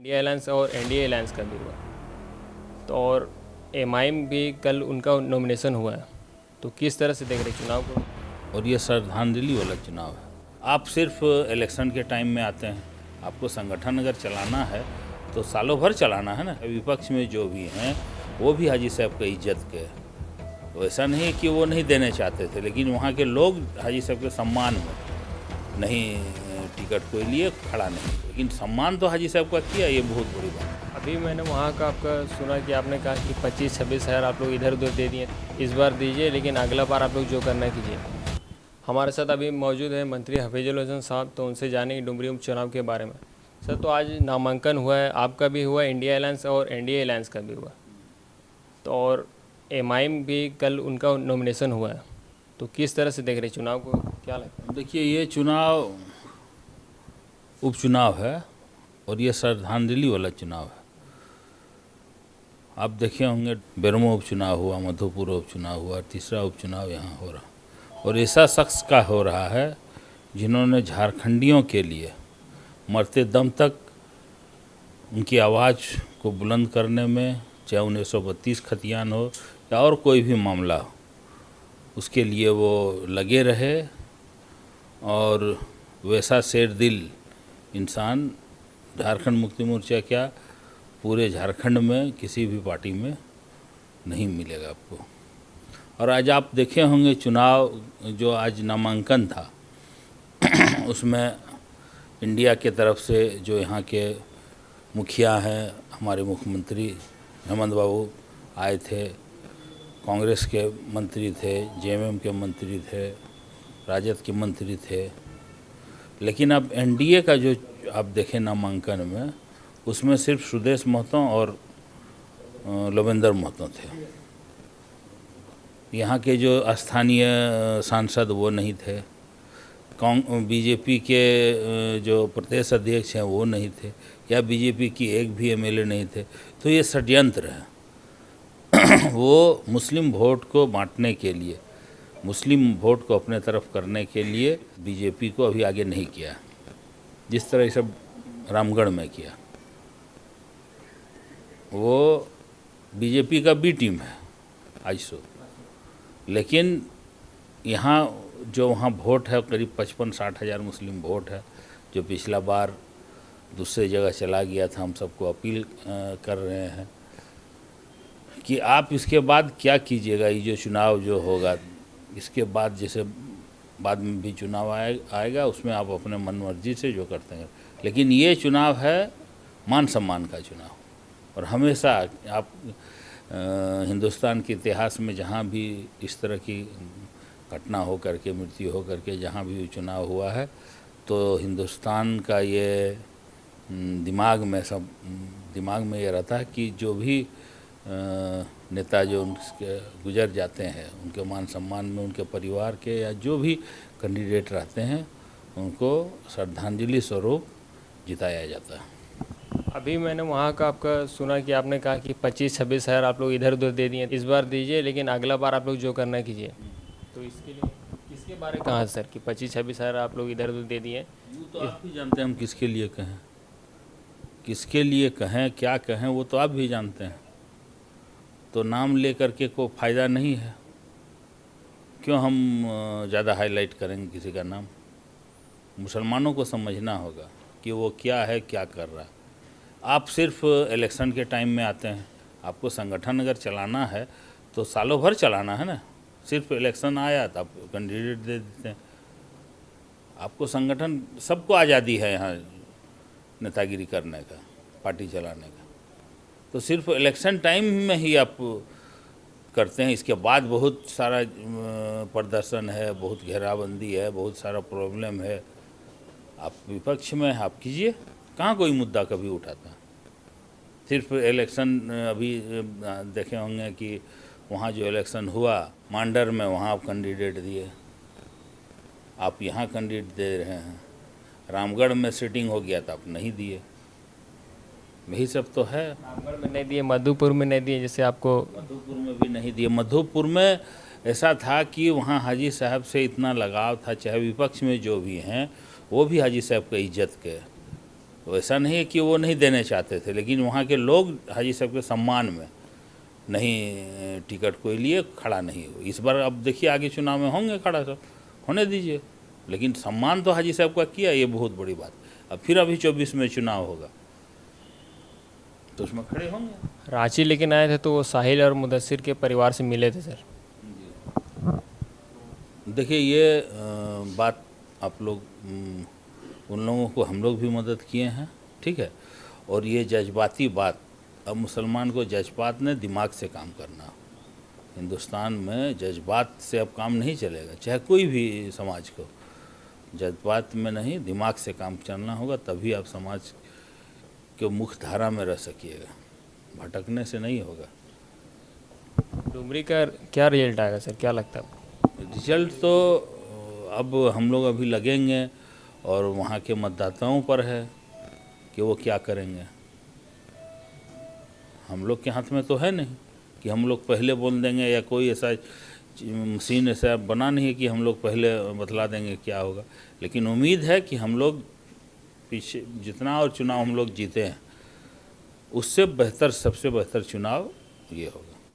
India alliance और NDA alliance का भी हुआ तो और एमआईएम भी कल उनका नॉमिनेशन हुआ है। तो किस तरह से देख रहे चुनाव को? और ये श्रद्धांजलि वाला चुनाव है। आप सिर्फ इलेक्शन के टाइम में आते हैं। आपको संगठन अगर चलाना है तो सालों भर चलाना है ना। विपक्ष में जो भी हैं वो भी हाजी साहब का इज्जत के, तो ऐसा नहीं है कि वो नहीं देने चाहते थे, लेकिन वहाँ के लोग हाजी साहब के सम्मान में नहीं टिकट कोई लिए खड़ा नहीं, लेकिन सम्मान तो हाजी साहब का किया, ये बहुत बड़ी बात है। अभी मैंने वहाँ का आपका सुना कि आपने कहा कि 25-26 हज़ार आप लोग इधर उधर दे दिए, इस बार दीजिए लेकिन अगला बार आप लोग जो करना कीजिए। हमारे साथ अभी मौजूद है मंत्री हफीजुल हसन साहब, तो उनसे जानेंगे डुमरी उपचुनाव के बारे में। सर, तो आज नामांकन हुआ है, आपका भी हुआ, इंडिया अलायंस और एनडीए अलायंस का भी हुआ तो और एमआईएम भी कल उनका नॉमिनेशन हुआ है। तो किस तरह से देख रहे चुनाव को, क्या लगता है? देखिए, ये चुनाव उपचुनाव है और ये श्रद्धांजलि वाला चुनाव है। आप देखे होंगे बेरमो उपचुनाव हुआ, मधुपुर उपचुनाव हुआ, तीसरा उपचुनाव यहाँ हो रहा, और ऐसा शख्स का हो रहा है जिन्होंने झारखंडियों के लिए मरते दम तक उनकी आवाज़ को बुलंद करने में, चाहे 1932 खतियान हो या और कोई भी मामला हो, उसके लिए वो लगे रहे। और वैसा शेर दिल इंसान झारखंड मुक्ति मोर्चा क्या पूरे झारखंड में किसी भी पार्टी में नहीं मिलेगा आपको। और आज आप देखे होंगे चुनाव जो आज नामांकन था उसमें इंडिया के तरफ से जो यहाँ के मुखिया हैं, हमारे मुख्यमंत्री हेमंत बाबू आए थे, कांग्रेस के मंत्री थे, जेएमएम के मंत्री थे, राजद के मंत्री थे। लेकिन अब एनडीए का जो आप देखें नामांकन में, उसमें सिर्फ सुदेश महतो और लवेंद्र महतो थे। यहाँ के जो स्थानीय सांसद वो नहीं थे, बीजेपी के जो प्रदेश अध्यक्ष हैं वो नहीं थे, या बीजेपी की एक भी एमएलए नहीं थे। तो ये षड्यंत्र है। वो मुस्लिम वोट को बांटने के लिए, मुस्लिम वोट को अपने तरफ करने के लिए बीजेपी को अभी आगे नहीं किया, जिस तरह सब रामगढ़ में किया। वो बीजेपी का बी टीम है आज सो, लेकिन यहाँ जो वहाँ वोट है करीब 55-60 हज़ार मुस्लिम वोट है, जो पिछला बार दूसरे जगह चला गया था। हम सबको अपील कर रहे हैं कि आप इसके बाद क्या कीजिएगा। ये जो चुनाव जो होगा इसके बाद, जैसे बाद में भी चुनाव आएगा, उसमें आप अपने मन मर्जी से जो करते हैं, लेकिन ये चुनाव है मान सम्मान का चुनाव। और हमेशा आप हिंदुस्तान के इतिहास में जहाँ भी इस तरह की घटना हो करके, मृत्यु हो करके जहाँ भी चुनाव हुआ है, तो हिंदुस्तान का ये दिमाग में ये रहता है कि जो भी नेता जो उनके गुजर जाते हैं, उनके मान सम्मान में उनके परिवार के या जो भी कैंडिडेट रहते हैं, उनको श्रद्धांजलि स्वरूप जिताया जाता है। अभी मैंने वहाँ का आपका सुना कि आपने कहा कि 25-26 हज़ार आप लोग इधर उधर दे दिए, इस बार दीजिए लेकिन अगला बार आप लोग जो करना कीजिए। तो इसके लिए किसके बारे में कहा सर कि 25-26 हज़ार आप लोग इधर उधर दे दिए? तो आप भी जानते हैं हम किसके लिए कहें, किसके लिए कहें, क्या कहें, वो तो आप भी जानते हैं। तो नाम ले करके कोई फ़ायदा नहीं है। क्यों हम ज़्यादा हाईलाइट करेंगे किसी का नाम? मुसलमानों को समझना होगा कि वो क्या है, क्या कर रहा है। आप सिर्फ इलेक्शन के टाइम में आते हैं। आपको संगठन अगर चलाना है तो सालों भर चलाना है ना। सिर्फ इलेक्शन आया तो आप कैंडिडेट दे देते हैं। आपको संगठन, सबको आज़ादी है यहाँ नेतागिरी करने का, पार्टी चलाने का। तो सिर्फ इलेक्शन टाइम में ही आप करते हैं। इसके बाद बहुत सारा प्रदर्शन है, बहुत घेराबंदी है, बहुत सारा प्रॉब्लम है। आप विपक्ष में आप कीजिए, कहाँ कोई मुद्दा कभी उठाता? सिर्फ इलेक्शन अभी देखे होंगे कि वहाँ जो इलेक्शन हुआ मांडर में, वहाँ आप कैंडिडेट दिए, आप यहाँ कैंडिडेट दे रहे हैं। रामगढ़ में सीटिंग हो गया तो आप नहीं दिए। यही सब तो है। रामगढ़ में नहीं दिए, मधुपुर में नहीं दिए, जैसे आपको मधुपुर में भी नहीं दिए। मधुपुर में ऐसा था कि वहाँ हाजी साहब से इतना लगाव था, चाहे विपक्ष में जो भी हैं वो भी हाजी साहब का इज्जत के, तो ऐसा नहीं है कि वो नहीं देने चाहते थे, लेकिन वहाँ के लोग हाजी साहब के सम्मान में नहीं टिकट कोई लिए, खड़ा नहीं हो। इस बार अब देखिए आगे चुनाव में होंगे खड़ा, सब होने दीजिए, लेकिन सम्मान तो हाजी साहब का किया, ये बहुत बड़ी बात। अब फिर अभी 24 में चुनाव होगा तो उसमें खड़े होंगे। रांची लेकिन आए थे तो वो साहिल और मुदस्सिर के परिवार से मिले थे सर। देखिए ये बात आप लोग उन लोगों को हम लोग भी मदद किए हैं, ठीक है। और ये जज्बाती बात, अब मुसलमान को जज्बात ने दिमाग से काम करना। हिंदुस्तान में जज्बात से अब काम नहीं चलेगा, चाहे कोई भी समाज को, जज्बात में नहीं दिमाग से काम चलना होगा, तभी आप समाज के मुख्य धारा में रह सकिएगा, भटकने से नहीं होगा। डुमरी का क्या रिजल्ट आएगा सर, क्या लगता है आपको? रिजल्ट तो अब हम लोग अभी लगेंगे और वहाँ के मतदाताओं पर है कि वो क्या करेंगे। हम लोग के हाथ में तो है नहीं कि हम लोग पहले बोल देंगे, या कोई ऐसा मशीन ऐसा बना नहीं है कि हम लोग पहले बतला देंगे क्या होगा। लेकिन उम्मीद है कि हम लोग पीछे जितना और चुनाव हम लोग जीते हैं, उससे बेहतर, सबसे बेहतर चुनाव ये होगा।